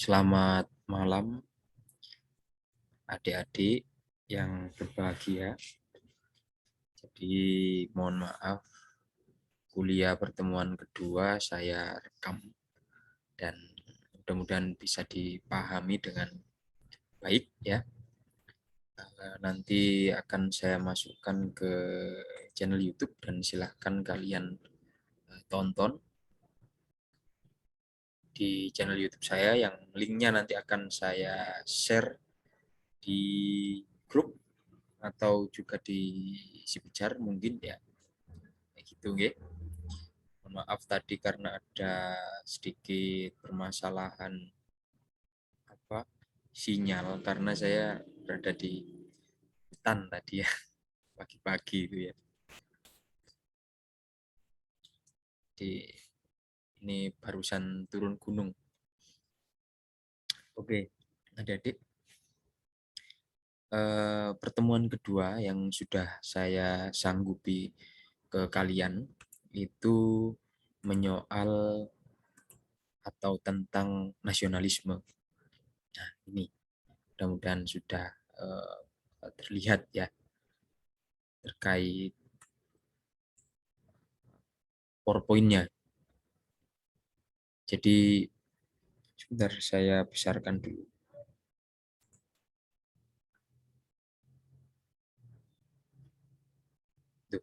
Selamat malam adik-adik yang berbahagia. Jadi mohon maaf, kuliah pertemuan kedua saya rekam dan mudah-mudahan bisa dipahami dengan baik ya. Nanti akan saya masukkan ke channel YouTube dan silahkan kalian tonton di channel YouTube saya yang linknya nanti akan saya share di grup atau juga di Sipijar mungkin ya, kayak gitu nggih. Mohon maaf tadi karena ada sedikit permasalahan sinyal karena saya berada di hutan tadi ya, pagi-pagi itu ya. Di ini barusan turun gunung. Oke, adik-adik, pertemuan kedua yang sudah saya sanggupi ke kalian itu menyoal atau tentang nasionalisme. Nah, ini mudah-mudahan sudah terlihat ya terkait PowerPoint-nya. Jadi sebentar saya besarkan dulu. Tuh,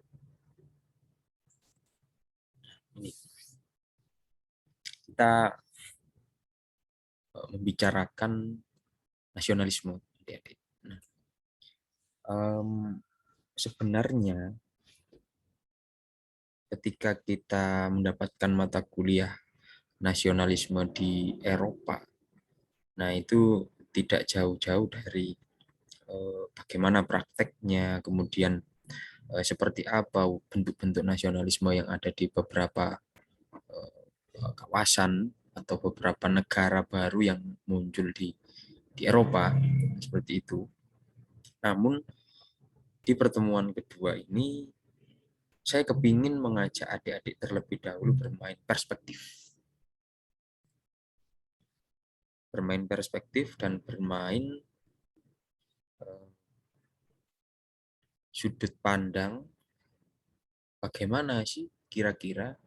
ini kita membicarakan nasionalisme, adik-adik. Nah, sebenarnya ketika kita mendapatkan mata kuliah nasionalisme di Eropa, nah itu tidak jauh-jauh dari bagaimana prakteknya, kemudian seperti apa bentuk-bentuk nasionalisme yang ada di beberapa kawasan atau beberapa negara baru yang muncul di Eropa, seperti itu. Namun di pertemuan kedua ini saya kepingin mengajak adik-adik terlebih dahulu bermain perspektif dan bermain sudut pandang bagaimana sih kira-kira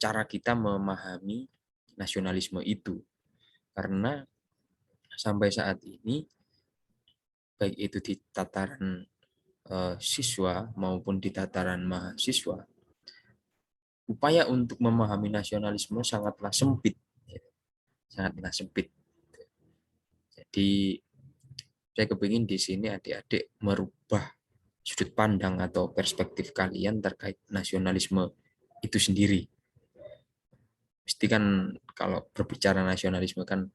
cara kita memahami nasionalisme itu. Karena sampai saat ini, baik itu di tataran siswa maupun di tataran mahasiswa, upaya untuk memahami nasionalisme sangatlah sempit. Sangatlah sempit. Jadi, saya kepingin di sini adik-adik merubah sudut pandang atau perspektif kalian terkait nasionalisme itu sendiri. Mesti kan kalau berbicara nasionalisme kan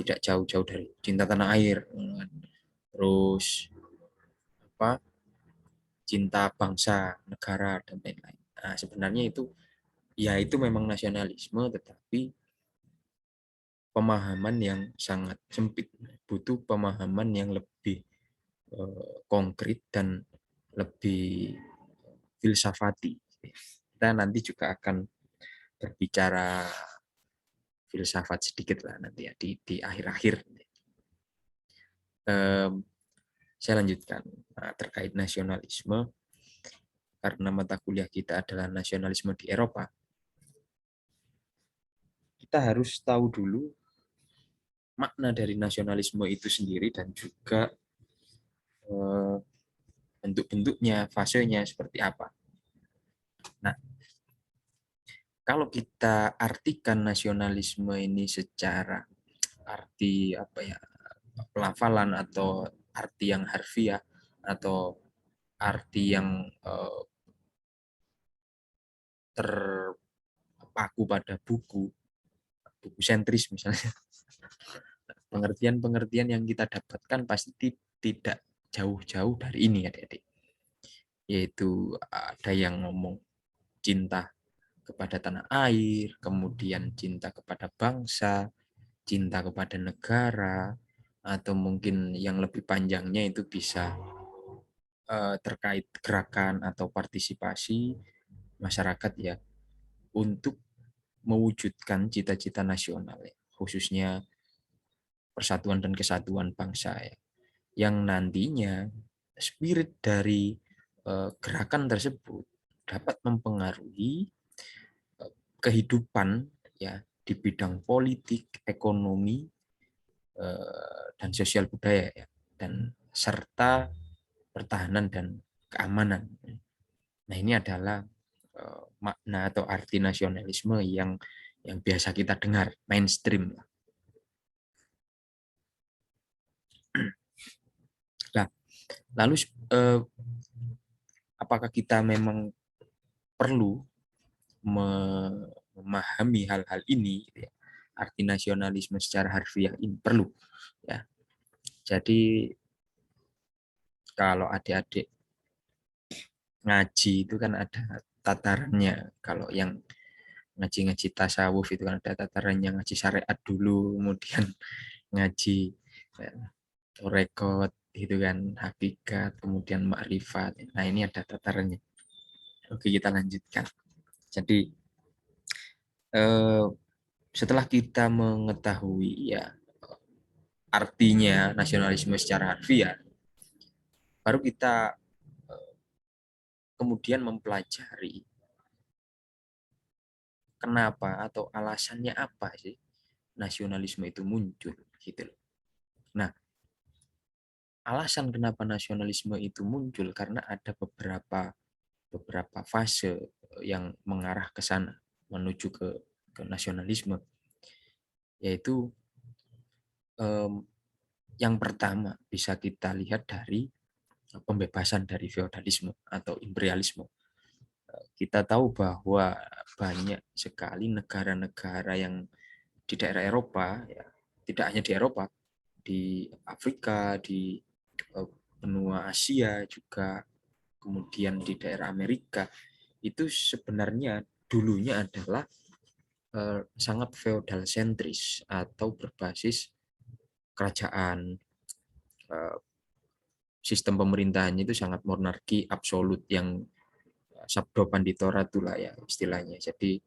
tidak jauh-jauh dari cinta tanah air, terus apa cinta bangsa, negara dan lain-lain. Nah, sebenarnya itu ya itu memang nasionalisme, tetapi pemahaman yang sangat sempit, butuh pemahaman yang lebih konkret dan lebih filsafati. Kita nanti juga akan berbicara filsafat sedikit lah nanti ya di akhir-akhir. Saya lanjutkan terkait nasionalisme karena mata kuliah kita adalah nasionalisme di Eropa. Kita harus tahu dulu makna dari nasionalisme itu sendiri dan juga bentuk-bentuknya, fasenya seperti apa. Nah, kalau kita artikan nasionalisme ini secara arti apa ya, pelafalan atau arti yang harfiah atau arti yang terpaku pada buku sentris misalnya, pengertian-pengertian yang kita dapatkan pasti tidak jauh-jauh dari ini adik-adik. Yaitu ada yang ngomong cinta kepada tanah air, kemudian cinta kepada bangsa, cinta kepada negara, atau mungkin yang lebih panjangnya itu bisa terkait gerakan atau partisipasi masyarakat ya untuk mewujudkan cita-cita nasional ya, khususnya persatuan dan kesatuan bangsa ya, yang nantinya spirit dari gerakan tersebut dapat mempengaruhi kehidupan ya di bidang politik, ekonomi, dan sosial budaya ya, dan serta pertahanan dan keamanan. Nah, ini adalah makna atau arti nasionalisme yang biasa kita dengar, mainstream. Nah, lalu apakah kita memang perlu memahami hal-hal ini, gitu ya? Arti nasionalisme secara harfiah ini perlu ya. Jadi kalau adik-adik ngaji itu kan ada tatarannya. Kalau yang ngaji-ngaji tasawuf itu kan ada tatarannya, ngaji syariat dulu, kemudian ngaji rekod itu kan hakikat, kemudian makrifat. Nah, ini ada tatarannya. Oke, kita lanjutkan. Jadi setelah kita mengetahui ya artinya nasionalisme secara harfiah, baru kita kemudian mempelajari kenapa atau alasannya apa sih nasionalisme itu muncul gitu loh. Nah, alasan kenapa nasionalisme itu muncul karena ada beberapa fase yang mengarah ke sana menuju ke nasionalisme, yaitu yang pertama bisa kita lihat dari pembebasan dari feodalisme atau imperialisme. Kita tahu bahwa banyak sekali negara-negara yang di daerah Eropa, ya, tidak hanya di Eropa, di Afrika, di benua Asia juga, kemudian di daerah Amerika, itu sebenarnya dulunya adalah sangat feodal sentris atau berbasis kerajaan. Sistem pemerintahannya itu sangat monarki absolut yang sabdo panditora itulah ya istilahnya. Jadi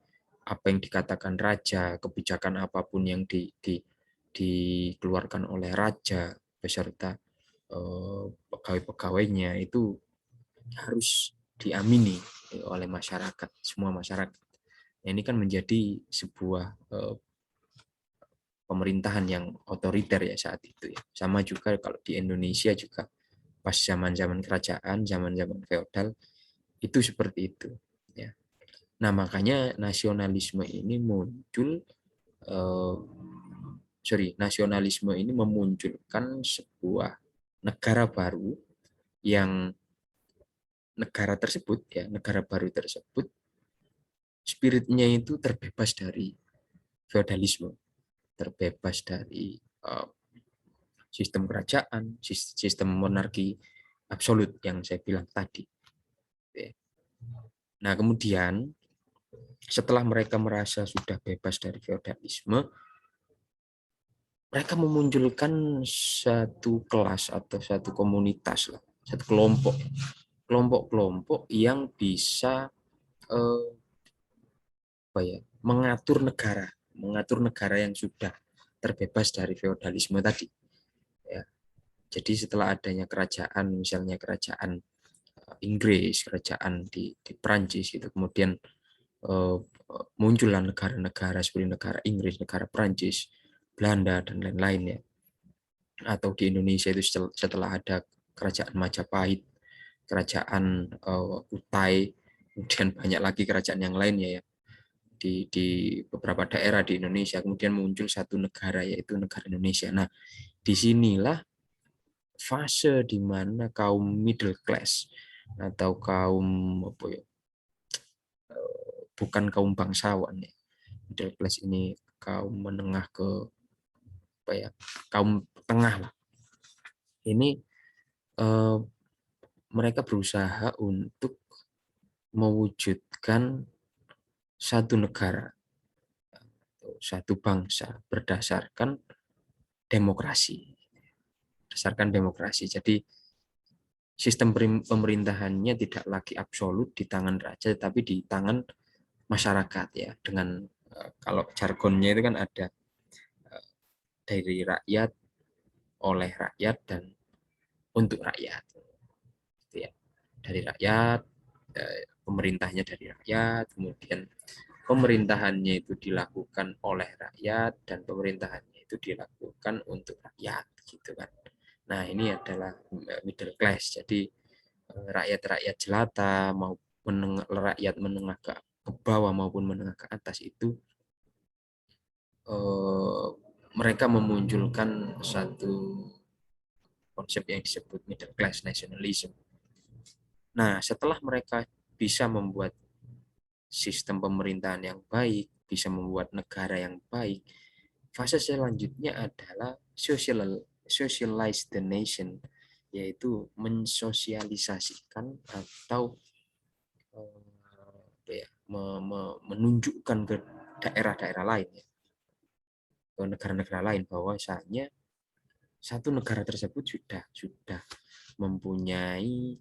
apa yang dikatakan raja, kebijakan apapun yang dikeluarkan oleh raja beserta pegawai-pegawainya itu harus diamini oleh masyarakat, semua masyarakat. Ini kan menjadi sebuah pemerintahan yang otoriter ya saat itu ya. Sama juga kalau di Indonesia juga pas zaman-zaman kerajaan, zaman-zaman feodal itu seperti itu ya. Nah, makanya nasionalisme ini muncul nasionalisme ini memunculkan sebuah negara baru yang negara baru tersebut spiritnya itu terbebas dari feodalisme, terbebas dari sistem kerajaan, sistem monarki absolut yang saya bilang tadi. Nah, kemudian setelah mereka merasa sudah bebas dari feodalisme, mereka memunculkan satu kelas atau satu komunitas, satu kelompok-kelompok yang bisa mengatur negara yang sudah terbebas dari feodalisme tadi. Ya. Jadi setelah adanya kerajaan, misalnya kerajaan Inggris, kerajaan di Prancis, gitu, kemudian muncullah negara-negara seperti negara Inggris, negara Prancis, Belanda dan lain-lain ya. Atau di Indonesia itu setelah ada kerajaan Majapahit, kerajaan Kutai, kemudian banyak lagi kerajaan yang lainnya ya. Di beberapa daerah di Indonesia kemudian muncul satu negara yaitu negara Indonesia. Nah, disinilah fase di mana kaum middle class atau kaum bukan kaum bangsawan ya. Middle class ini kaum menengah ke kaum tengah lah. Ini mereka berusaha untuk mewujudkan satu negara, satu bangsa berdasarkan demokrasi. Jadi sistem pemerintahannya tidak lagi absolut di tangan raja, tapi di tangan masyarakat ya. Dengan kalau jargonnya itu kan ada dari rakyat oleh rakyat dan untuk rakyat. Gitu ya. Dari rakyat, pemerintahnya dari rakyat, kemudian pemerintahannya itu dilakukan oleh rakyat dan pemerintahannya itu dilakukan untuk rakyat, gitu kan. Nah, ini adalah middle class. Jadi rakyat-rakyat jelata maupun rakyat menengah ke bawah maupun menengah ke atas itu eh, mereka memunculkan satu konsep yang disebut middle class nationalism. Nah, setelah mereka bisa membuat sistem pemerintahan yang baik, bisa membuat negara yang baik, fase selanjutnya adalah socialize the nation, yaitu mensosialisasikan atau menunjukkan ke daerah-daerah lain, ya, ke negara-negara lain bahwasanya satu negara tersebut sudah mempunyai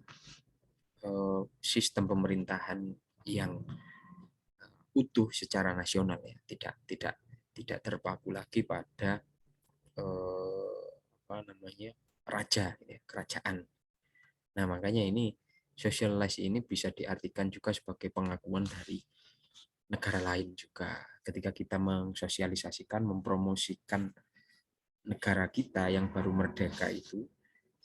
sistem pemerintahan yang utuh secara nasional, ya, tidak terpaku lagi pada apa namanya raja, ya, kerajaan. Nah, makanya ini socialize ini bisa diartikan juga sebagai pengakuan dari negara lain juga. Ketika kita mensosialisasikan, mempromosikan negara kita yang baru merdeka itu,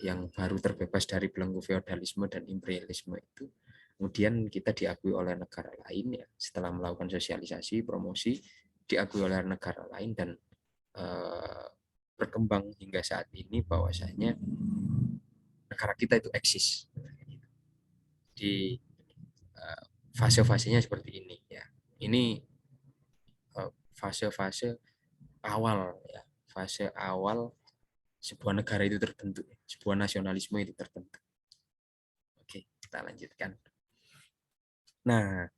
yang baru terbebas dari belenggu feodalisme dan imperialisme itu, kemudian kita diakui oleh negara lain, ya, setelah melakukan sosialisasi, promosi, diakui oleh negara lain dan berkembang hingga saat ini bahwasanya negara kita itu eksis. Di fase-fasenya seperti ini, ya. Ini fase-fase awal, ya, fase awal sebuah negara itu terbentuk, sebuah nasionalisme itu terbentuk. Oke, kita lanjutkan. Nah,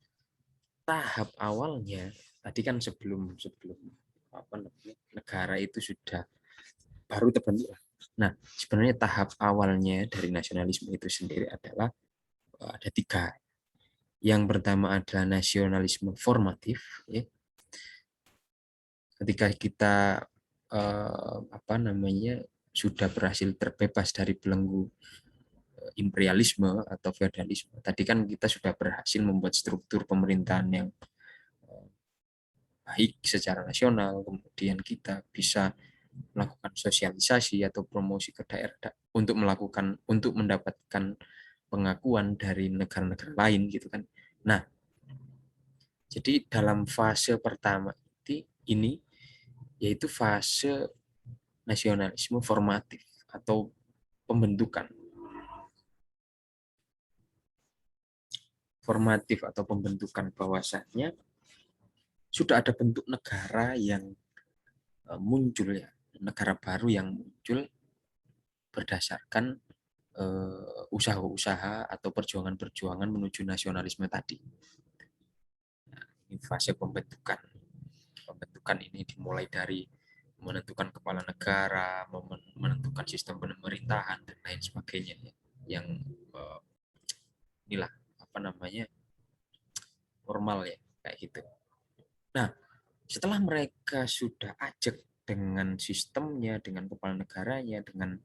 tahap awalnya tadi kan sebelum sebelum apa namanya negara itu sudah baru terbentuk. Nah, sebenarnya tahap awalnya dari nasionalisme itu sendiri adalah ada tiga. Yang pertama adalah nasionalisme formatif, ya. Ketika kita apa namanya sudah berhasil terbebas dari belenggu imperialisme atau feodalisme. Tadi kan kita sudah berhasil membuat struktur pemerintahan yang baik secara nasional, kemudian kita bisa melakukan sosialisasi atau promosi ke daerah untuk mendapatkan pengakuan dari negara-negara lain, gitu kan. Nah, jadi dalam fase pertama ini yaitu fase nasionalisme formatif atau pembentukan. Formatif atau pembentukan bahwasanya sudah ada bentuk negara yang muncul, ya, negara baru yang muncul berdasarkan usaha-usaha atau perjuangan-perjuangan menuju nasionalisme tadi. Nah, ini fase pembentukan. Pembentukan ini dimulai dari menentukan kepala negara, menentukan sistem pemerintahan dan lain sebagainya, ya. Yang inilah apa namanya formal, ya, kayak gitu. Nah, setelah mereka sudah ajak dengan sistemnya, dengan kepala negaranya, dengan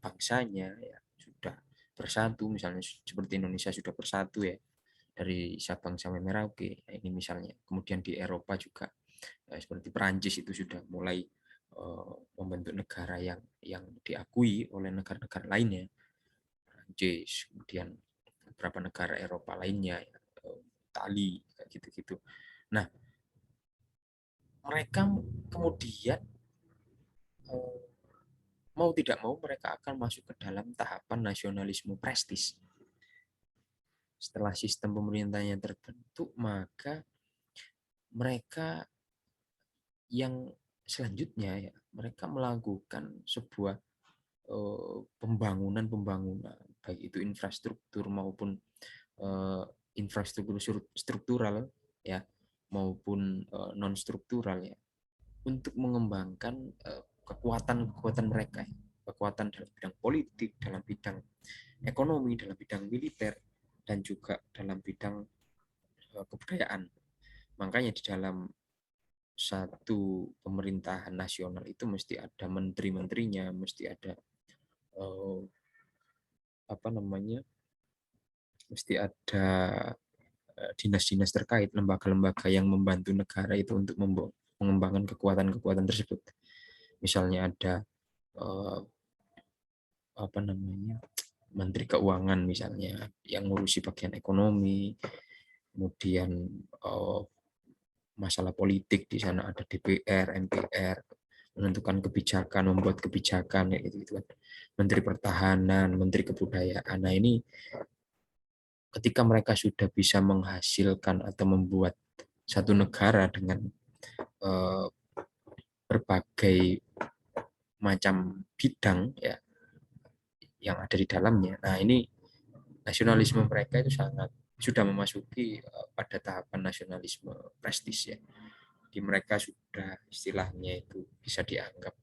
bangsanya, ya, sudah bersatu, misalnya seperti Indonesia sudah bersatu, ya, dari Sabang sampai Merauke, ini misalnya. Kemudian di Eropa juga seperti Perancis itu sudah mulai membentuk negara yang diakui oleh negara-negara lainnya, Perancis, kemudian beberapa negara Eropa lainnya, ya, Itali, kayak gitu-gitu. Nah, mereka kemudian mau tidak mau mereka akan masuk ke dalam tahapan nasionalisme prestis. Setelah sistem pemerintahnya terbentuk, maka mereka yang selanjutnya, ya, mereka melakukan sebuah pembangunan baik itu infrastruktur maupun infrastruktur struktural, ya, maupun non struktural, ya, untuk mengembangkan kekuatan-kekuatan mereka, ya. Kekuatan dalam bidang politik, dalam bidang ekonomi, dalam bidang militer, dan juga dalam bidang kebudayaan. Makanya di dalam satu pemerintahan nasional itu mesti ada menteri-menterinya, mesti ada apa namanya, mesti ada dinas-dinas terkait, lembaga-lembaga yang membantu negara itu untuk mengembangkan kekuatan-kekuatan tersebut. Misalnya ada apa namanya, Menteri Keuangan misalnya yang ngurusi bagian ekonomi, kemudian masalah politik di sana ada DPR, MPR, menentukan kebijakan, membuat kebijakan, ya gitu kan. Menteri Pertahanan, Menteri Kebudayaan. Nah ini ketika mereka sudah bisa menghasilkan atau membuat satu negara dengan berbagai macam bidang ya yang ada di dalamnya. Nah ini nasionalisme mereka itu sangat sudah memasuki pada tahapan nasionalisme prestis ya. Di mereka sudah istilahnya itu bisa dianggap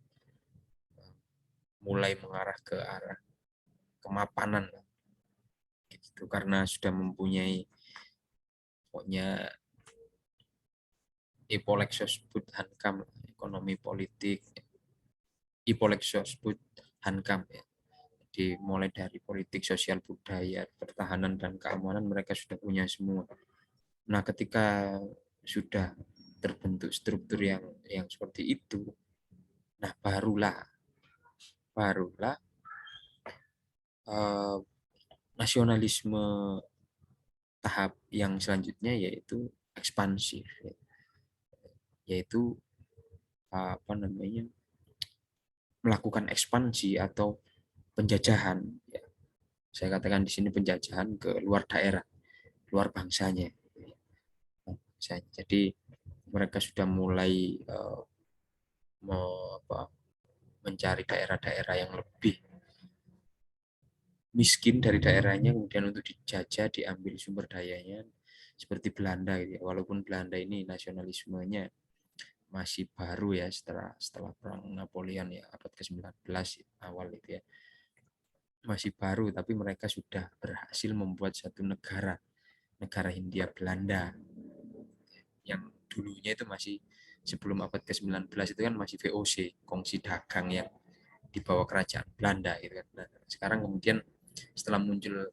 mulai mengarah ke arah kemapanan gitu karena sudah mempunyai pokoknya Ipolexosbud Hankam ekonomi politik Ipolexosbud Hankam ya. Jadi mulai dari politik, sosial, budaya, pertahanan dan keamanan mereka sudah punya semua. Nah, ketika sudah terbentuk struktur yang seperti itu, nah barulah nasionalisme tahap yang selanjutnya yaitu ekspansif, yaitu apa namanya, melakukan ekspansi atau penjajahan. Ya, saya katakan di sini penjajahan ke luar daerah, luar bangsanya. Jadi mereka sudah mulai mencari daerah-daerah yang lebih miskin dari daerahnya, kemudian untuk dijajah, diambil sumber dayanya, seperti Belanda gitu ya. Walaupun Belanda ini nasionalismenya masih baru ya setelah perang Napoleon ya abad ke-19 awal itu ya. Masih baru tapi mereka sudah berhasil membuat satu negara Hindia Belanda yang dulunya itu masih sebelum abad ke-19 itu kan masih VOC, kongsi dagang yang di bawah kerajaan Belanda gitu kan. Nah, sekarang kemudian setelah muncul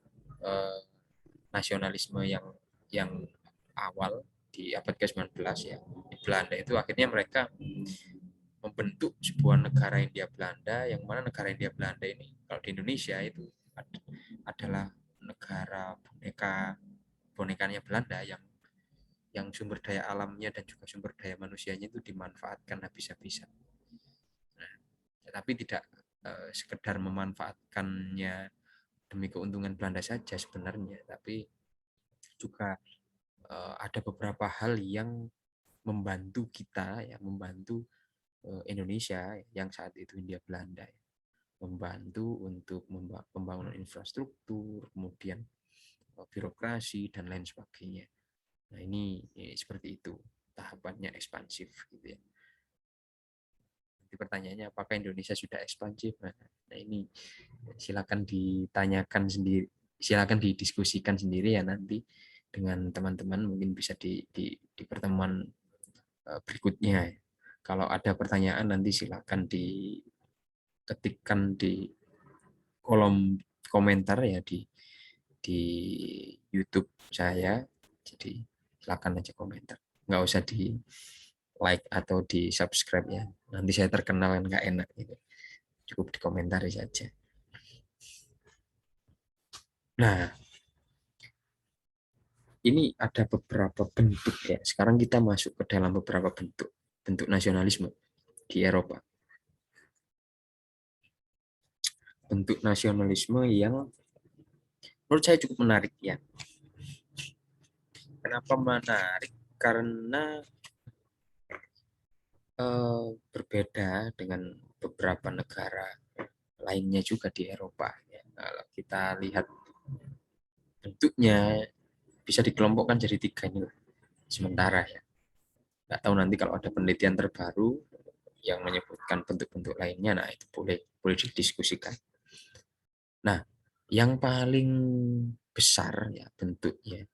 nasionalisme yang awal di abad ke-19 ya di Belanda itu akhirnya mereka membentuk sebuah negara Hindia Belanda yang mana negara Hindia Belanda ini kalau di Indonesia itu adalah negara bonekanya Belanda yang sumber daya alamnya dan juga sumber daya manusianya itu dimanfaatkan habis-habisan. Nah, tetapi tidak sekedar memanfaatkannya demi keuntungan Belanda saja sebenarnya, tapi juga ada beberapa hal yang membantu kita ya, membantu Indonesia yang saat itu Hindia Belanda ya. Membantu untuk pembangunan infrastruktur, kemudian birokrasi dan lain sebagainya. Nah ini seperti itu tahapannya ekspansif gitu ya. Nanti pertanyaannya apakah Indonesia sudah ekspansif? Nah ini silakan ditanyakan sendiri, silakan didiskusikan sendiri ya nanti dengan teman-teman, mungkin bisa di pertemuan berikutnya. Kalau ada pertanyaan nanti silakan diketikkan di kolom komentar ya di YouTube saya. Jadi silakan aja komentar. Nggak usah di like atau di subscribe ya. Nanti saya terkenal kan nggak enak gitu. Cukup dikomentari saja. Nah, ini ada beberapa bentuk ya. Sekarang kita masuk ke dalam beberapa bentuk nasionalisme di Eropa. Bentuk nasionalisme yang menurut saya cukup menarik ya. Kenapa menarik? Karena berbeda dengan beberapa negara lainnya juga di Eropa. Ya. Kalau kita lihat bentuknya bisa dikelompokkan jadi 3 ini sementara ya. Nggak tahu nanti kalau ada penelitian terbaru yang menyebutkan bentuk-bentuk lainnya, nah itu boleh didiskusikan. Nah, yang paling besar ya bentuknya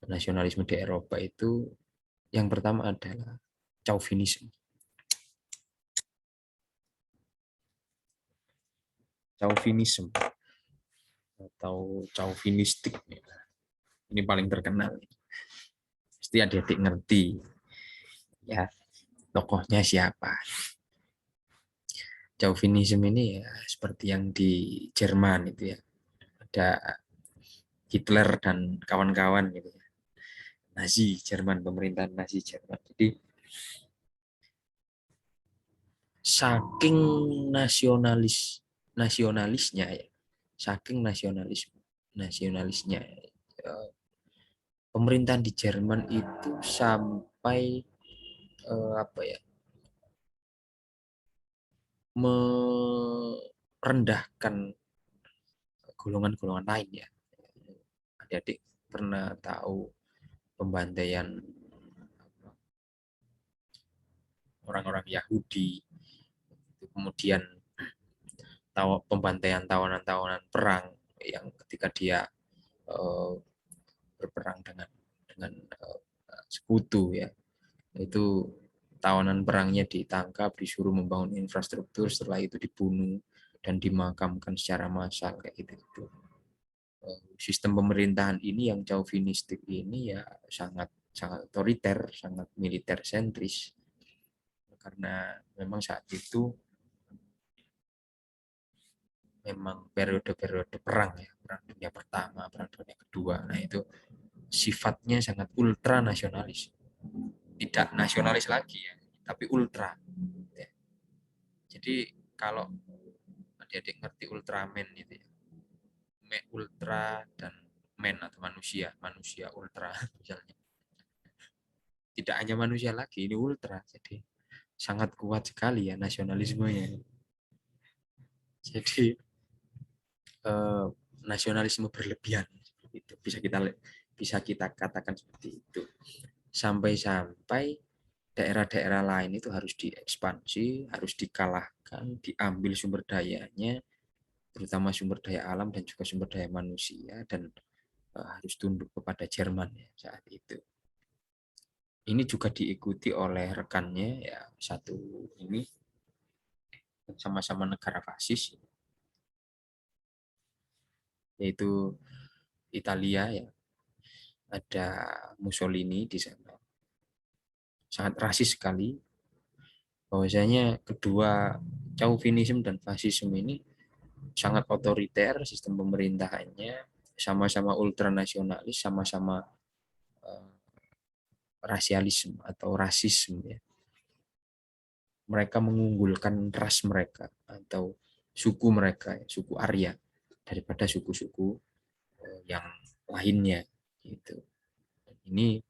nasionalisme di Eropa itu yang pertama adalah Chauvinisme. Chauvinisme atau chauvinistik ini paling terkenal. Pasti adik-adik ngerti ya tokohnya siapa. Chauvinisme ini ya seperti yang di Jerman itu ya. Ada Hitler dan kawan-kawan gitu ya. Nazi Jerman, pemerintahan Nazi Jerman. Jadi saking nasionalisnya ya. Saking nasionalisnya pemerintahan di Jerman itu sampai apa ya? Merendahkan golongan-golongan lain ya. Adik-adik pernah tahu pembantaian orang-orang Yahudi, kemudian pembantaian tawanan-tawanan perang yang ketika dia berperang dengan sekutu ya, itu tawanan perangnya ditangkap, disuruh membangun infrastruktur, setelah itu dibunuh dan dimakamkan secara massal kayak gitu. Sistem pemerintahan ini yang chauvinistik ini ya sangat sangat otoriter, sangat militer sentris, karena memang saat itu memang periode-periode perang ya, perang dunia pertama, perang dunia kedua. Nah itu sifatnya sangat ultra nasionalis, tidak nasionalis lagi ya, tapi ultra. Ya. Jadi kalau adik-adik ngerti Ultraman itu ya, ultra dan man atau manusia, manusia ultra misalnya. Tidak hanya manusia lagi, ini ultra. Jadi sangat kuat sekali ya nasionalismenya. Jadi nasionalisme berlebihan itu bisa kita katakan seperti itu. Sampai-sampai daerah-daerah lain itu harus diekspansi, harus dikalahkan, diambil sumber dayanya, terutama sumber daya alam dan juga sumber daya manusia, dan harus tunduk kepada Jerman ya, saat itu. Ini juga diikuti oleh rekannya ya, satu ini sama-sama negara fasis, yaitu Italia ya. Ada Mussolini di sana. Sangat rasis sekali. Bahwasanya kedua Chauvinisme dan fasisme ini sangat otoriter sistem pemerintahannya, sama-sama ultranasionalis, sama-sama rasialisme atau rasisme ya. Mereka mengunggulkan ras mereka atau suku mereka, suku Arya daripada suku-suku yang lainnya gitu. Ini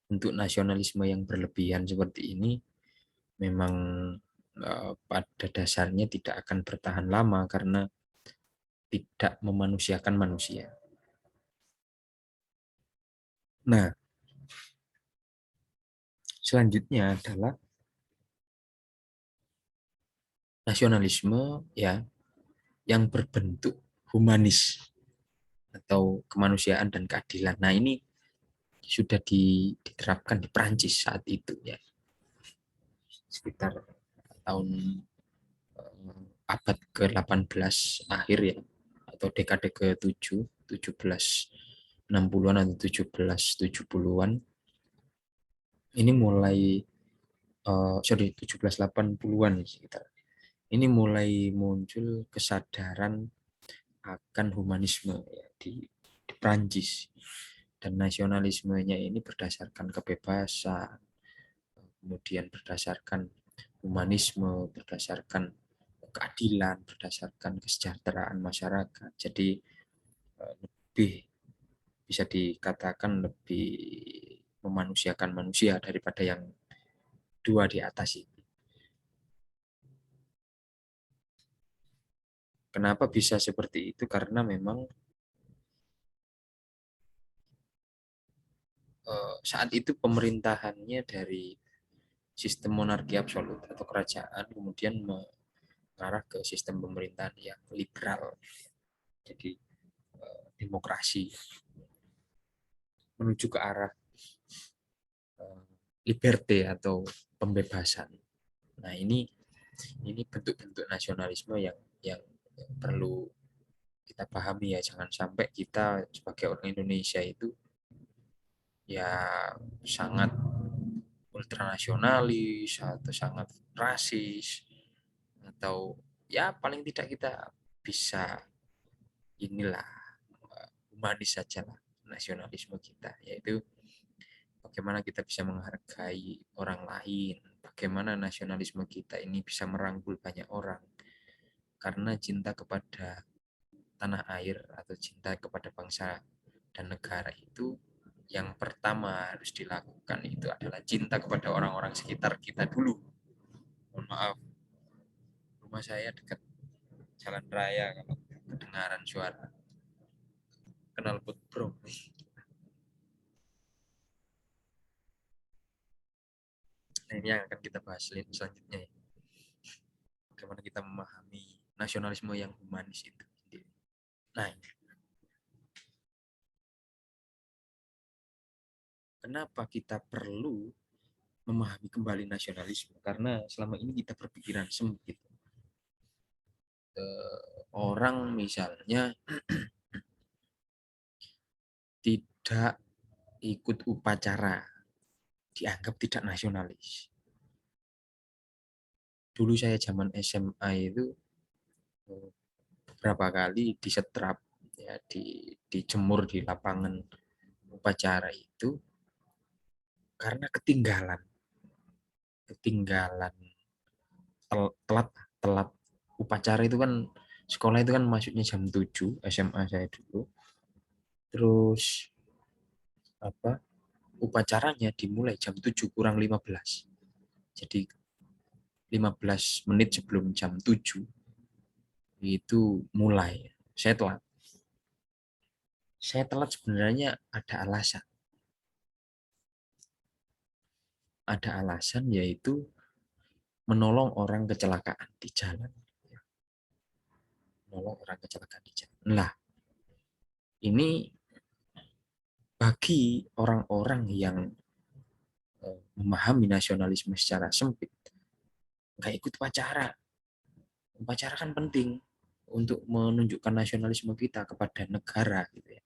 untuk nasionalisme yang berlebihan seperti ini memang pada dasarnya tidak akan bertahan lama karena tidak memanusiakan manusia. Nah, selanjutnya adalah nasionalisme ya yang berbentuk humanis atau kemanusiaan dan keadilan. Nah, ini sudah diterapkan di Prancis saat itu ya. Sekitar tahun abad ke-18 akhir ya, atau dekade ke-7, 1760-an atau 1770-an. Ini mulai 1780-an sekitar. Ini mulai muncul kesadaran akan humanisme ya, di Prancis, dan nasionalismenya ini berdasarkan kebebasan, kemudian berdasarkan humanisme, berdasarkan keadilan, berdasarkan kesejahteraan masyarakat. Jadi lebih bisa dikatakan lebih memanusiakan manusia daripada yang dua di atas ini. Kenapa bisa seperti itu? Karena memang saat itu pemerintahannya dari sistem monarki absolut atau kerajaan kemudian mengarah ke sistem pemerintahan yang liberal. Jadi demokrasi, menuju ke arah liberty atau pembebasan. Nah, ini bentuk-bentuk nasionalisme yang perlu kita pahami ya. Jangan sampai kita sebagai orang Indonesia itu ya sangat ultranasionalis atau sangat rasis, atau ya paling tidak kita bisa inilah humanis saja lah nasionalisme kita, yaitu bagaimana kita bisa menghargai orang lain, bagaimana nasionalisme kita ini bisa merangkul banyak orang, karena cinta kepada tanah air atau cinta kepada bangsa dan negara itu yang pertama harus dilakukan itu adalah cinta kepada orang-orang sekitar kita dulu. Mohon maaf, rumah saya dekat jalan raya, kalau kedengaran suara knalpot bro. Nah, ini yang akan kita bahas selanjutnya ya. Bagaimana kita memahami nasionalisme yang humanis itu. Nah, kenapa kita perlu memahami kembali nasionalisme? Karena selama ini kita berpikiran sempit. Orang misalnya tidak ikut upacara dianggap tidak nasionalis. Dulu saya zaman SMA itu beberapa kali disetrap ya, dijemur di lapangan upacara itu karena ketinggalan telat telat upacara itu kan, sekolah itu kan masuknya jam 7 SMA saya dulu. Terus apa, upacaranya dimulai jam 7 kurang 15. Jadi 15 menit sebelum jam 7 itu mulai. Saya telat. Saya telat sebenarnya ada alasan. Ada alasan, yaitu menolong orang kecelakaan di jalan. Menolong orang kecelakaan di jalan. Lah, ini bagi orang-orang yang memahami nasionalisme secara sempit, nggak ikut upacara. Upacara kan penting untuk menunjukkan nasionalisme kita kepada negara gitu ya.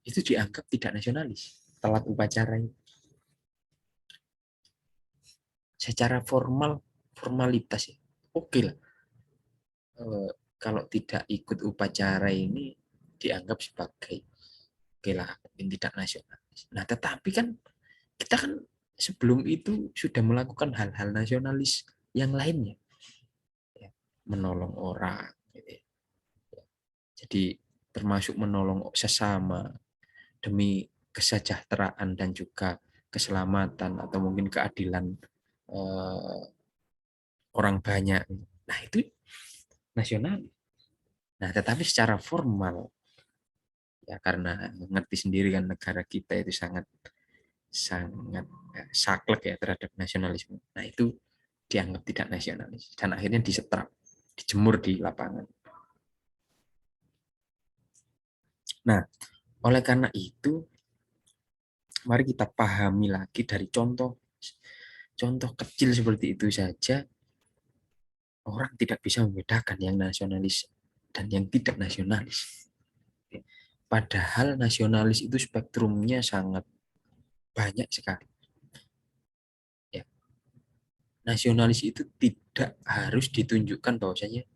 Itu dianggap tidak nasionalis. Telat upacara itu. Secara formalitas ya, oke lah. Kalau tidak ikut upacara ini dianggap sebagai oke lah, tidak nasionalis. Nah, tetapi kan kita kan sebelum itu sudah melakukan hal-hal nasionalis yang lainnya, ya, menolong orang, gitu ya. Jadi termasuk menolong sesama demi kesejahteraan dan juga keselamatan atau mungkin keadilan eh, orang banyak. Nah, itu nasional. Nah, tetapi secara formal ya, karena ngerti sendiri kan negara kita itu sangat sangat saklek ya terhadap nasionalisme. Nah, itu dianggap tidak nasionalis dan akhirnya disetrap, dijemur di lapangan. Nah, oleh karena itu mari kita pahami lagi dari contoh kecil seperti itu saja, orang tidak bisa membedakan yang nasionalis dan yang tidak nasionalis. Padahal nasionalis itu spektrumnya sangat banyak sekali. Ya, nasionalis itu tidak harus ditunjukkan bahwasanya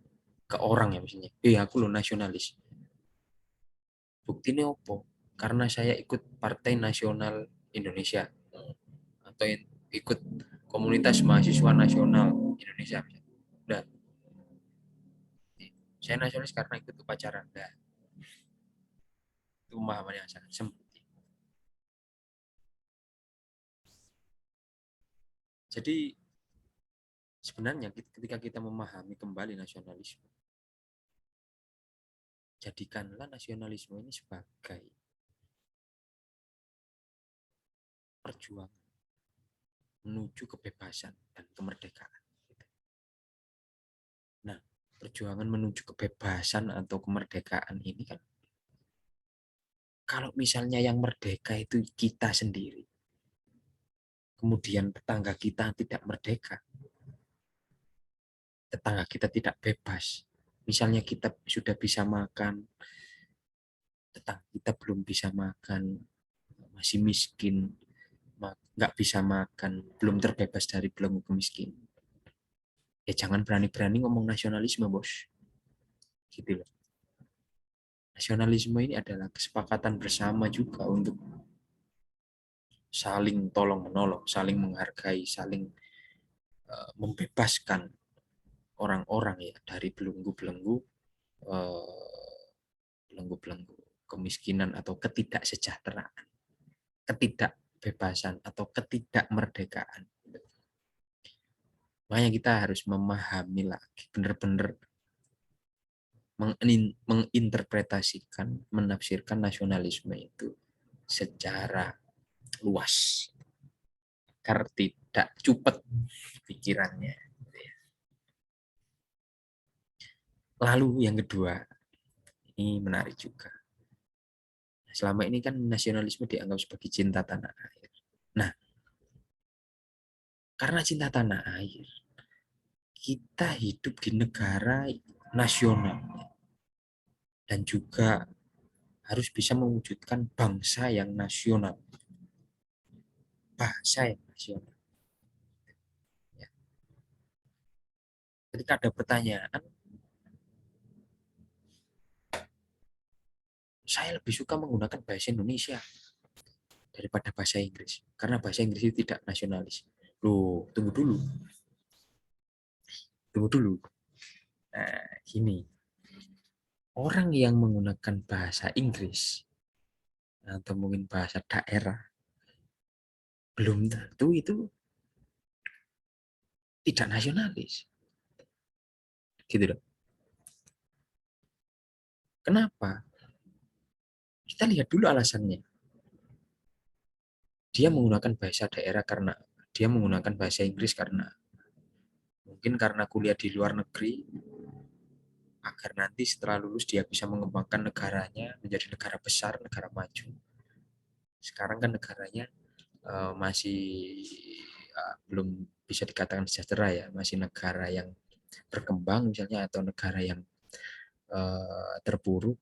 ke orang ya, misalnya, aku lo nasionalis. Buktinya opo? Karena saya ikut Partai Nasional Indonesia atau ikut Komunitas Mahasiswa Nasional Indonesia. Udah, saya nasionalis karena ikut upacara. Nah, itu pemahaman yang sangat sempit. Jadi sebenarnya ketika kita memahami kembali nasionalisme, jadikanlah nasionalisme ini sebagai perjuangan menuju kebebasan dan kemerdekaan. Nah, perjuangan menuju kebebasan atau kemerdekaan ini kan, kalau misalnya yang merdeka itu kita sendiri, kemudian tetangga kita tidak merdeka, tetangga kita tidak bebas. Misalnya kita sudah bisa makan, tetangga kita belum bisa makan, masih miskin, nggak bisa makan, belum terbebas dari belenggu kemiskinan. Ya jangan berani-berani ngomong nasionalisme, bos. Gitu loh. Nasionalisme ini adalah kesepakatan bersama juga untuk saling tolong-menolong, saling menghargai, saling membebaskan orang-orang ya dari belenggu-belenggu belenggu-belenggu kemiskinan atau ketidaksejahteraan, ketidakbebasan atau ketidakmerdekaan. Makanya kita harus memahami lagi, benar-benar menginterpretasikan, menafsirkan nasionalisme itu secara luas, agar tidak cupet pikirannya. Lalu yang kedua, ini menarik juga. Selama ini kan nasionalisme dianggap sebagai cinta tanah air. Nah, karena cinta tanah air, kita hidup di negara nasional dan juga harus bisa mewujudkan bangsa yang nasional, bahasa yang nasional. Ya. Ketika ada pertanyaan, saya lebih suka menggunakan bahasa Indonesia daripada bahasa Inggris, karena bahasa Inggris itu tidak nasionalis. Loh, tunggu dulu, tunggu dulu. Nah, gini, orang yang menggunakan bahasa Inggris atau mungkin bahasa daerah belum tentu itu tidak nasionalis, gitu loh. Kenapa? Kita lihat dulu alasannya. Dia menggunakan bahasa daerah karena dia menggunakan bahasa Inggris karena mungkin karena kuliah di luar negeri, agar nanti setelah lulus dia bisa mengembangkan negaranya menjadi negara besar, negara maju. Sekarang kan negaranya masih belum bisa dikatakan sejahtera ya, masih negara yang berkembang misalnya atau negara yang terpuruk,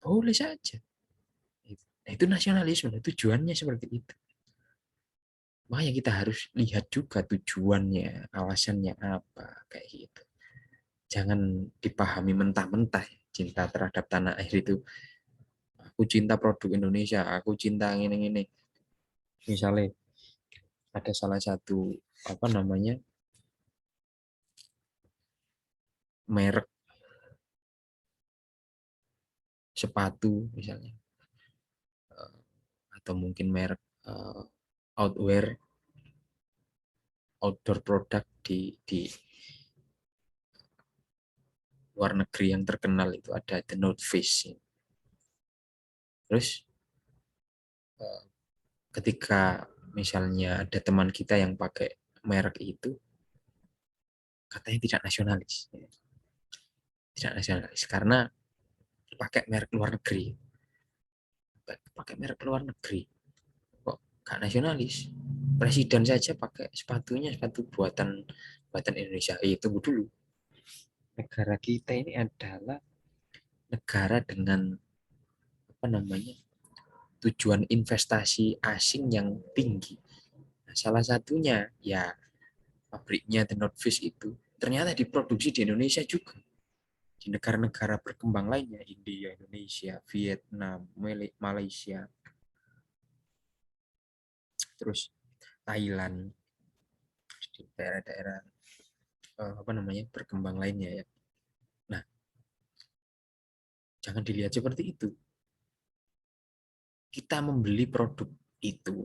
boleh saja. Nah, itu nasionalisme, tujuannya seperti itu. Makanya kita harus lihat juga tujuannya, alasannya apa, kayak gitu. Jangan dipahami mentah-mentah cinta terhadap tanah air itu. Aku cinta produk Indonesia, aku cinta ini. Misalnya ada salah satu apa namanya merek sepatu misalnya, atau mungkin merek outwear, outdoor produk di luar negeri yang terkenal itu ada The North Face. Terus ketika misalnya ada teman kita yang pakai merek itu, katanya tidak nasionalis, tidak nasionalis karena pakai merek luar negeri, pakai merek luar negeri kok gak nasionalis. Presiden saja pakai sepatunya sepatu buatan buatan Indonesia. Tunggu dulu, negara kita ini adalah negara dengan apa namanya tujuan investasi asing yang tinggi. Nah, salah satunya ya pabriknya The North Face itu ternyata diproduksi di Indonesia juga, di negara-negara berkembang lainnya, India, Indonesia, Vietnam, Malaysia, terus Thailand, di daerah-daerah apa namanya berkembang lainnya ya. Nah, jangan dilihat seperti itu. Kita membeli produk itu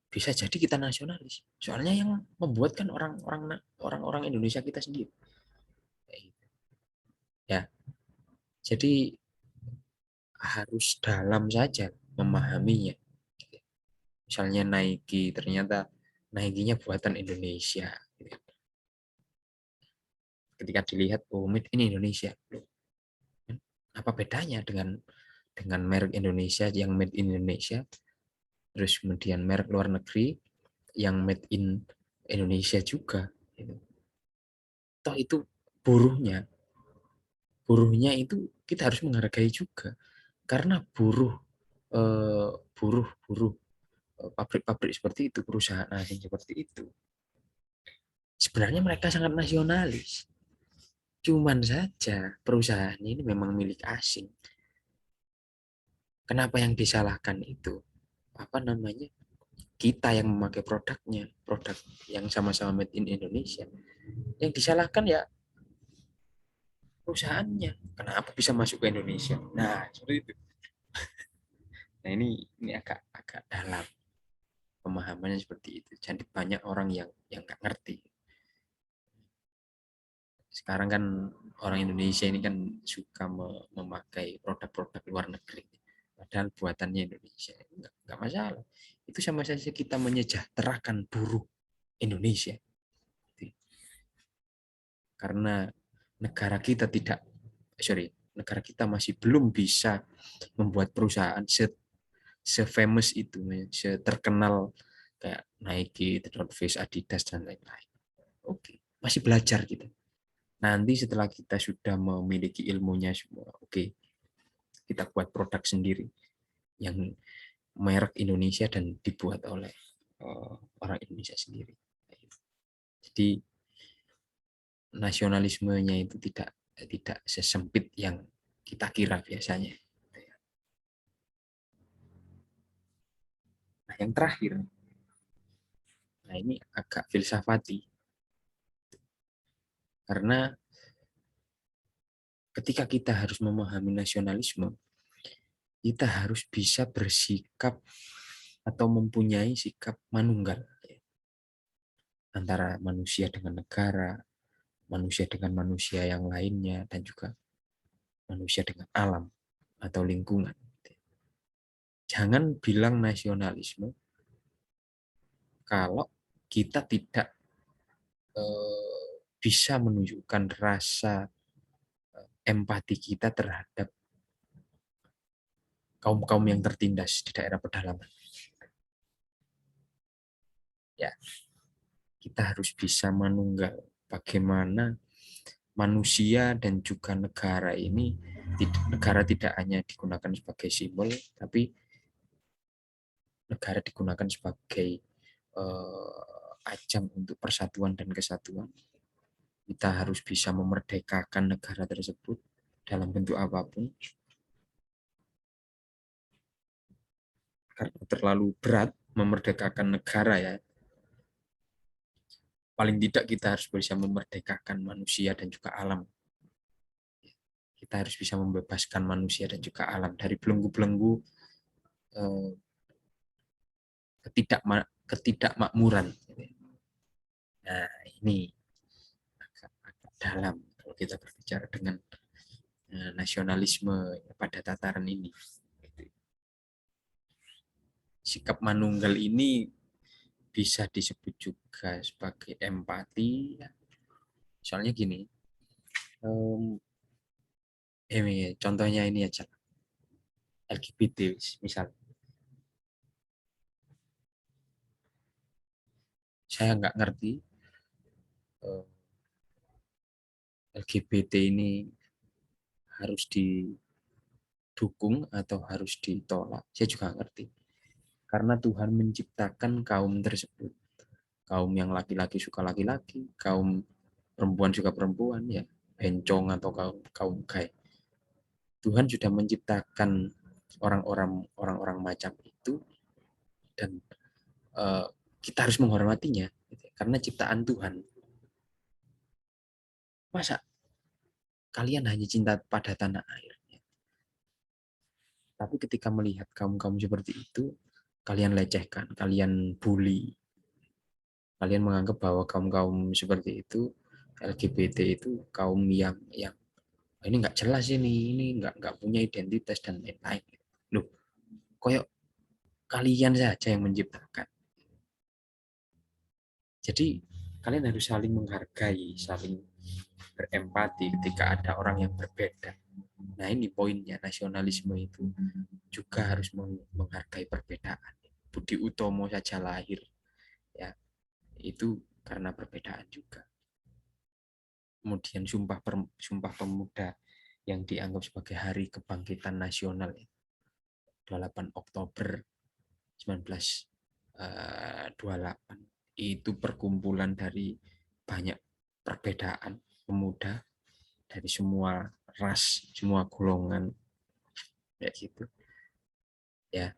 bisa jadi kita nasionalis. Soalnya yang membuat kan orang-orang Indonesia kita sendiri. Ya, jadi harus dalam saja memahaminya. Misalnya Nike, ternyata Nike-nya buatan Indonesia. Ketika dilihat, oh made in Indonesia. Apa bedanya dengan merek Indonesia yang made in Indonesia, terus kemudian merek luar negeri, yang made in Indonesia juga. Gitu. Toh itu buruhnya, buruhnya itu kita harus menghargai juga karena buruh pabrik-pabrik seperti itu, perusahaan asing seperti itu, sebenarnya mereka sangat nasionalis. Cuman saja perusahaannya ini memang milik asing. Kenapa yang disalahkan itu? Apa namanya? Kita yang memakai produknya, produk yang sama-sama made in Indonesia. Yang disalahkan ya perusahaannya. Kenapa bisa masuk ke Indonesia? Nah, seperti itu. Nah, ini agak agak dalam pemahamannya seperti itu. Jadi banyak orang yang nggak ngerti. Sekarang kan orang Indonesia ini kan suka memakai produk-produk luar negeri. Padahal buatannya Indonesia. Nggak masalah. Itu sama saja kita menyejahterakan buruh Indonesia. Karena negara kita tidak, negara kita masih belum bisa membuat perusahaan se-famous itu, terkenal kayak Nike, The North Face, Adidas, dan lain-lain. Oke, masih belajar kita. Nanti setelah kita sudah memiliki ilmunya semua, oke, kita buat produk sendiri yang merek Indonesia dan dibuat oleh orang Indonesia sendiri. Jadi nasionalismenya itu tidak tidak sesempit yang kita kira biasanya. Nah, yang terakhir, nah ini agak filsafati karena ketika kita harus memahami nasionalisme, kita harus bisa bersikap atau mempunyai sikap manunggal antara manusia dengan negara, manusia dengan manusia yang lainnya, dan juga manusia dengan alam atau lingkungan. Jangan bilang nasionalisme kalau kita tidak bisa menunjukkan rasa empati kita terhadap kaum-kaum yang tertindas di daerah pedalaman. Ya, kita harus bisa menunggal bagaimana manusia dan juga negara ini, negara tidak hanya digunakan sebagai simbol, tapi negara digunakan sebagai ajang untuk persatuan dan kesatuan. Kita harus bisa memerdekakan negara tersebut dalam bentuk apapun, karena terlalu berat memerdekakan negara ya. Paling tidak kita harus bisa memerdekakan manusia dan juga alam. Kita harus bisa membebaskan manusia dan juga alam dari belenggu-belenggu eh, ketidakmakmuran. Nah, ini agak dalam kalau kita berbicara dengan nasionalisme pada tataran ini. Sikap manunggal ini bisa disebut juga sebagai empati. Soalnya gini, contohnya ini aja, LGBT misal. Saya nggak ngerti LGBT ini harus didukung atau harus ditolak. Saya juga nggak ngerti. Karena Tuhan menciptakan kaum tersebut. Kaum yang laki-laki suka laki-laki, kaum perempuan suka perempuan, ya bencong atau kaum gay. Tuhan sudah menciptakan orang-orang macam itu dan kita harus menghormatinya karena ciptaan Tuhan. Masa kalian hanya cinta pada tanah air? Tapi ketika melihat kaum-kaum seperti itu, kalian lecehkan, kalian bully, kalian menganggap bahwa kaum-kaum seperti itu, LGBT itu kaum yang ini nggak jelas ini nggak punya identitas dan lain-lain. Loh, koyok kalian saja yang menciptakan. Jadi kalian harus saling menghargai, saling berempati ketika ada orang yang berbeda. Nah ini poinnya, nasionalisme itu juga harus menghargai perbedaan. Budi Utomo saja lahir Ya, itu karena perbedaan juga. Kemudian Sumpah Pemuda yang dianggap sebagai Hari Kebangkitan Nasional, 28 Oktober 1928, itu perkumpulan dari banyak perbedaan pemuda dari semua ras, semua golongan, kayak gitu. Ya,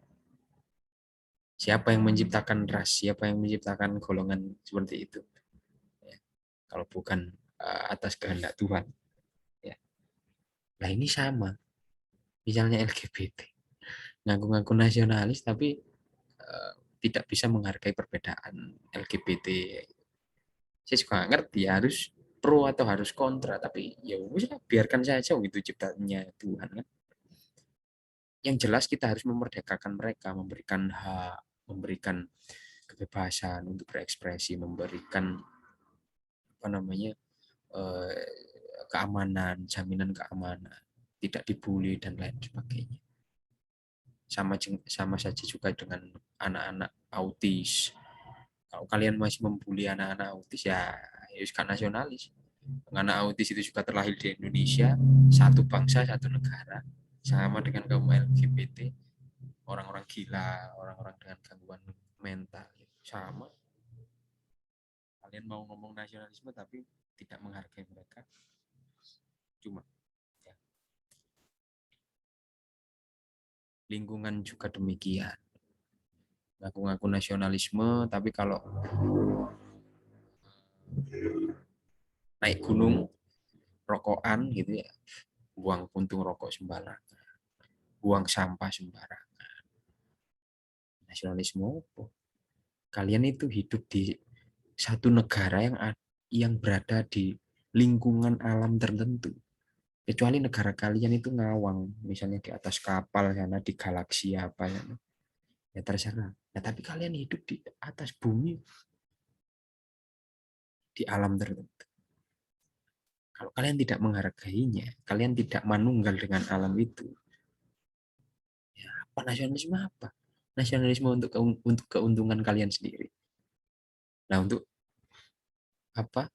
siapa yang menciptakan ras, siapa yang menciptakan golongan seperti itu? Ya, kalau bukan atas kehendak Tuhan. Ya. Nah ini sama, misalnya LGBT, ngaku-ngaku nasionalis tapi tidak bisa menghargai perbedaan LGBT. Saya juga nggak ngerti harus pro atau harus kontra, tapi ya biarkan saja itu ciptaannya Tuhan kan. Yang jelas kita harus memerdekakan mereka, memberikan hak, memberikan kebebasan untuk berekspresi, memberikan apa namanya eh, keamanan, jaminan keamanan, tidak dibully dan lain sebagainya. Sama saja juga dengan anak-anak autis. Kalau kalian masih membuli anak-anak autis, ya kan nasionalis. Anak autis itu juga terlahir di Indonesia, satu bangsa, satu negara, sama dengan kaum LGBT, orang-orang gila, orang-orang dengan gangguan mental, sama. Kalian mau ngomong nasionalisme tapi tidak menghargai mereka, cuma ya. Lingkungan juga demikian, ngaku-ngaku nasionalisme tapi kalau naik gunung rokokan gitu ya, buang puntung rokok sembarangan, buang sampah sembarangan. Nasionalisme apa? Kalian itu hidup di satu negara yang berada di lingkungan alam tertentu. Kecuali negara kalian itu ngawang, misalnya di atas kapal sana di galaksi apa ya, ya terserah. Nah, tapi kalian hidup di atas bumi di alam tertentu. Kalau kalian tidak menghargainya, kalian tidak manunggal dengan alam itu, ya apa nasionalisme apa? Nasionalisme untuk keuntungan kalian sendiri. Nah, untuk apa?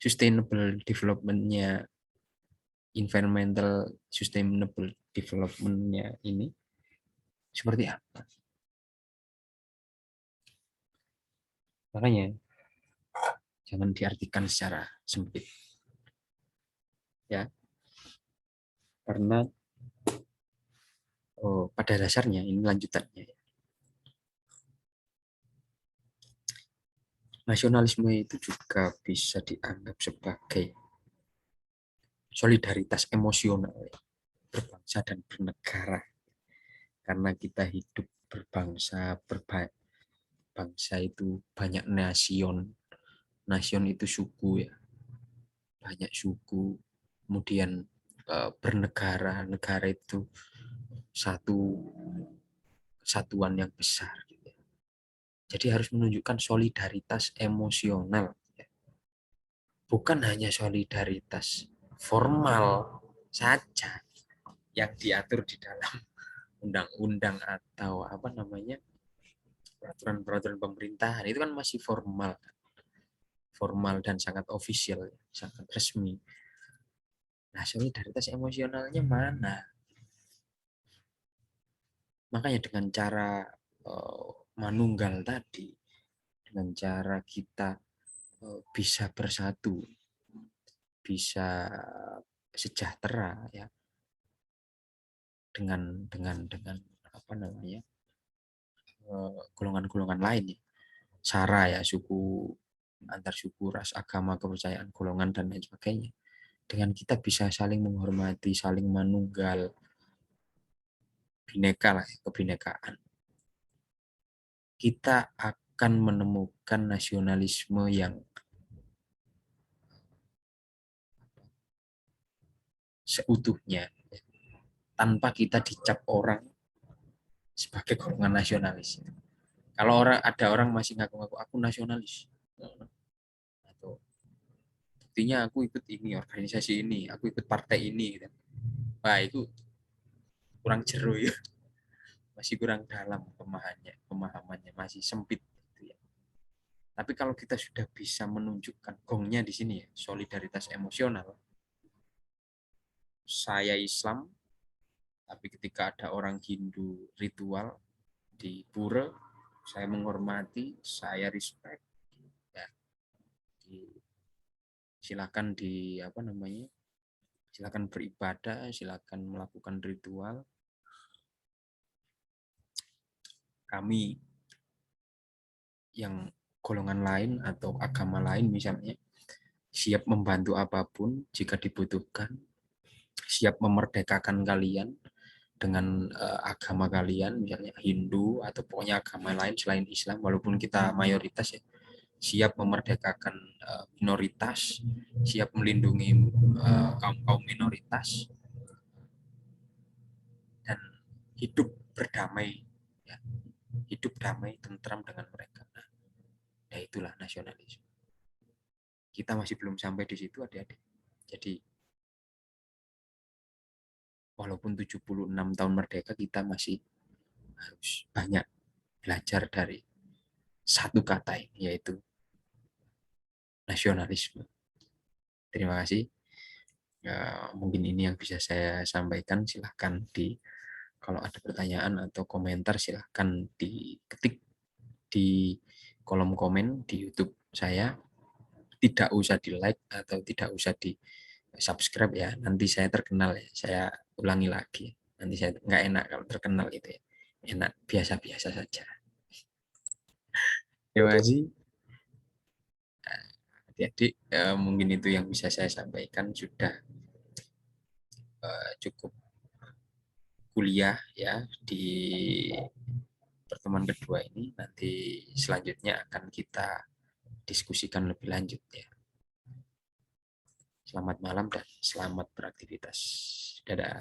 Sustainable development-nya, environmental sustainable development-nya ini seperti apa? Makanya jangan diartikan secara sempit, ya, karena pada dasarnya ini lanjutannya. Nasionalisme itu juga bisa dianggap sebagai solidaritas emosional, ya, berbangsa dan bernegara, karena kita hidup berbangsa, berbangsa itu banyak nasion, nasion itu suku ya, banyak suku, kemudian bernegara, negara itu satu kesatuan yang besar, gitu. Jadi harus menunjukkan solidaritas emosional, ya. Bukan hanya solidaritas formal saja yang diatur di dalam undang-undang atau apa namanya peraturan-peraturan pemerintahan, itu kan masih formal, formal dan sangat official, sangat resmi. Nah, solidaritas emosionalnya mana? Makanya dengan cara manunggal tadi, dengan cara kita bisa bersatu, bisa sejahtera ya, dengan apa namanya golongan-golongan lain ya. Sara ya, suku, antar suku, ras, agama, kepercayaan, golongan dan lain sebagainya. Dengan kita bisa saling menghormati, saling manunggal, bineka lah, kebinekaan, kita akan menemukan nasionalisme yang seutuhnya, tanpa kita dicap orang sebagai golongan nasionalis. Kalau ada orang masih ngaku-ngaku aku nasionalis, atau buktinya aku ikut ini organisasi ini, aku ikut partai ini, gitu. Wah itu kurang jeru ya, masih kurang dalam pemahamannya, masih sempit gitu ya. Tapi kalau kita sudah bisa menunjukkan gongnya di sini ya, solidaritas emosional. Saya Islam, tapi ketika ada orang Hindu ritual di pura, saya menghormati, saya respect. Ya, silakan di apa namanya? Silakan beribadah, silakan melakukan ritual. Kami yang golongan lain atau agama lain misalnya siap membantu apapun jika dibutuhkan, siap memerdekakan kalian dengan agama kalian, misalnya Hindu atau pokoknya agama lain selain Islam, walaupun kita mayoritas ya, siap memerdekakan minoritas, siap melindungi kaum-kaum minoritas, dan hidup berdamai, ya, hidup damai, tentram dengan mereka. Nah, ya itulah nasionalisme. Kita masih belum sampai di situ adik-adik. Jadi walaupun 76 tahun merdeka, kita masih harus banyak belajar dari satu kata ini, yaitu nasionalisme. Terima kasih. Ya, mungkin ini yang bisa saya sampaikan. Silahkan kalau ada pertanyaan atau komentar silahkan diketik di kolom komen di YouTube saya. Tidak usah di like atau tidak usah di subscribe ya. Nanti saya terkenal ya. Saya ulangi lagi. Nanti saya nggak enak kalau terkenal gitu ya. Enak biasa-biasa saja. Terima kasih. Adik-adik, mungkin itu yang bisa saya sampaikan. Sudah cukup kuliah ya di pertemuan kedua ini. Nanti selanjutnya akan kita diskusikan lebih lanjut ya. Selamat malam dan selamat beraktivitas. Dadah.